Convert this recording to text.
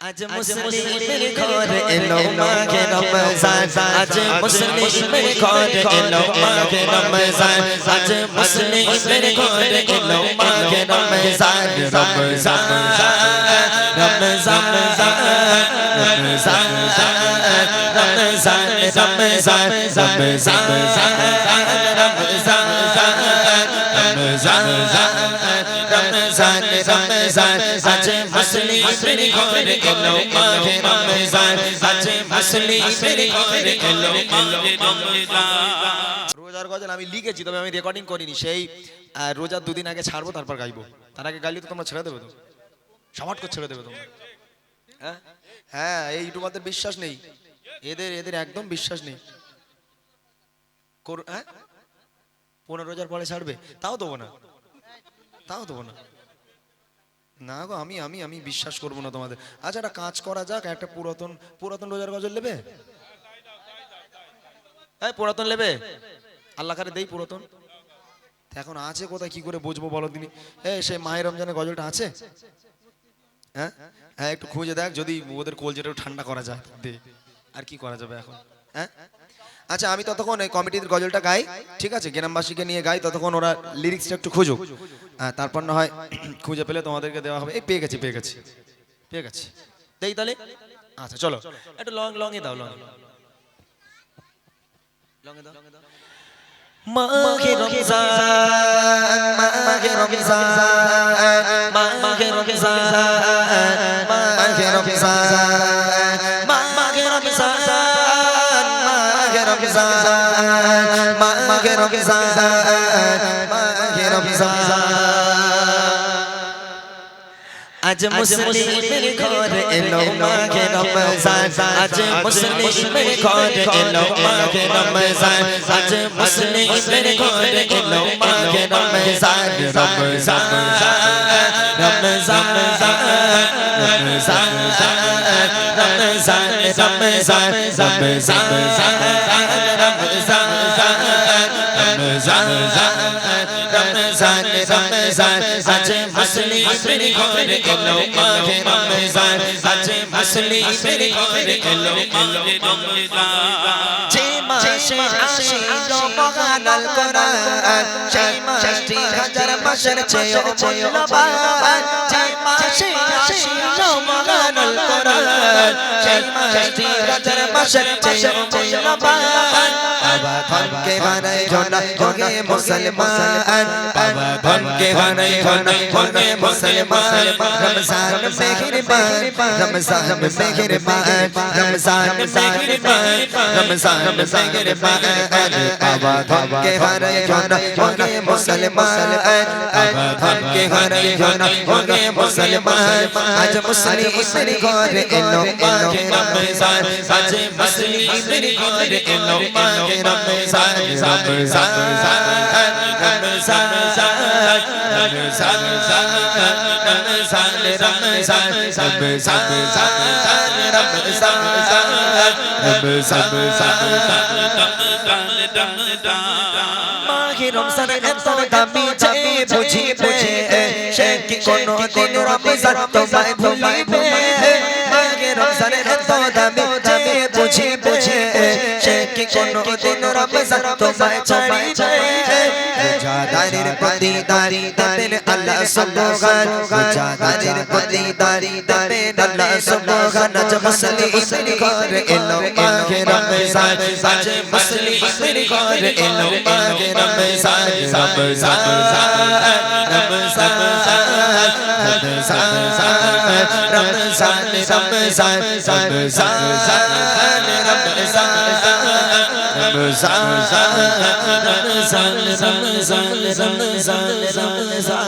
आज मुस्लिम घरे एलो माघे रमजान आज मुस्लिम घरे एलो माघे रमजान आज मुस्लिम घरे एलो माघे रमजान रमजान रमजान रमजान रमजान रमजान रमजान रमजान रमजान आज मुस्लिम घरे एलो माघे रमजान आज मुस्लिम घरे एलो माघे रमजान। রোজার গজল আমি লিখেছি, তবে আমি রেকর্ডিং করিনি। সেই রোজার দুদিন আগে ছাড়বো, তারপর গাইবো। তার আগে গাইলে তো তোমরা ছেড়ে দেবে, তো সমাট করে ছেড়ে দেবে তোমরা। হ্যাঁ হ্যাঁ, এই ইউটিউবারদের বিশ্বাস নেই, এদের একদম বিশ্বাস নেই। হ্যাঁ 15 রোজার পরে ছাড়বে, তাও দেবো না, তাও দেবো না। না গো, আমি আমি আমি বিশ্বাস করবো না তোমাদের। আচ্ছা একটা কাজ করা যাক, একটা পুরাতন রোজার গজল নেবে? হ্যাঁ পুরাতন নেবে, আল্লাহ কারে দেই পুরাতন। এখন আছে কোথায়, কি করে বুঝবো বলো দিনই? সেই মায়ের রমজানের গজলটা আছে? হ্যাঁ হ্যাঁ, একটু খুঁজে দেখ, যদি ওদের কোল যেটা ঠান্ডা করা যায় দে। আর কি করা যাবে এখন? হ্যাঁ আচ্ছা, আমি ততক্ষণ এই কমিটির গজলটা গাই, ঠিক আছে? গ্রামবাসীকে নিয়ে গাই, ততক্ষণ ওরা লিরিক্সটা একটু খুঁজুক। হ্যাঁ তারপর না হয় খুঁজে পেলে তোমাদেরকে দেওয়া হবে। এই পেয়ে গেছি দেই তাহলে। আচ্ছা চলো একটু লং এ দাও, লং এ দাও। মাঘে রমজান মাঘে রমজান মাঘে রমজান মাঘে রমজান মাঘে রমজান মাঘে রমজান মাঘে রমজান মাঘে রমজান आज मुस्लिम घरे एलो माघे रमजान आज मुस्लिम घरे एलो माघे रमजान आज मुस्लिम घरे एलो माघे रमजान रमजान रमजान रमजान रमजान रमजान रमजान रमजान रमजान आज मुस्लिम घरे एलो माघे रमजान आज मुस्लिम घरे एलो माघे रमजान। যে মাসে আসিলো মহান আল কোরআন, সেই মাসটি হাজার মাসের চেয়েও মূল্যবান। যে মাসে আসিলো মহান আল কোরআন, সেই মাসটি হাজার মাসের চেয়েও মূল্যবান। বাবা ধনকে বানাই ধনা হোগে মুসলমান, বাবা ধনকে বানাই ধনা হোগে মুসলমান। রমজান মেহেরবান রমজান মেহেরবান রমজান মেহেরবান রমজান মেহেরবান। বাবা ধনকে বানাই ধনা হোগে মুসলমান, বাবা ধনকে বানাই ধনা হোগে মুসলমান। আজ মুসলিম ঘরে এলো মাঘে রমজান আজ মুসলিম ঘরে এলো মাঘে রমজান রমজান রমজান রমজান রমজান রমজান মাঘে রমজান এত দামি যে বুঝিবে, সে কি কোনদিন রমজান তোমায় ভুলিবে? মাঘে রমজান এত দামি যে বুঝিবে, সে কি কোনদিন রমজান তোমায় ছাড়িবে? রোজাদারের প্রতি দাড়ি দেবেন আল্লাহ সুবহান, রোজাদারের প্রতি দাড়ি দেবেন আল্লাহ সুবহান। আজ মুসলিম ঘরে এলো মাঘে রমজান আজ মুসলিম ঘরে এলো মাঘে রমজান রমজান রমজান রমজান রমজান রমজান রমজান রমজান রমজান রমজান রমজান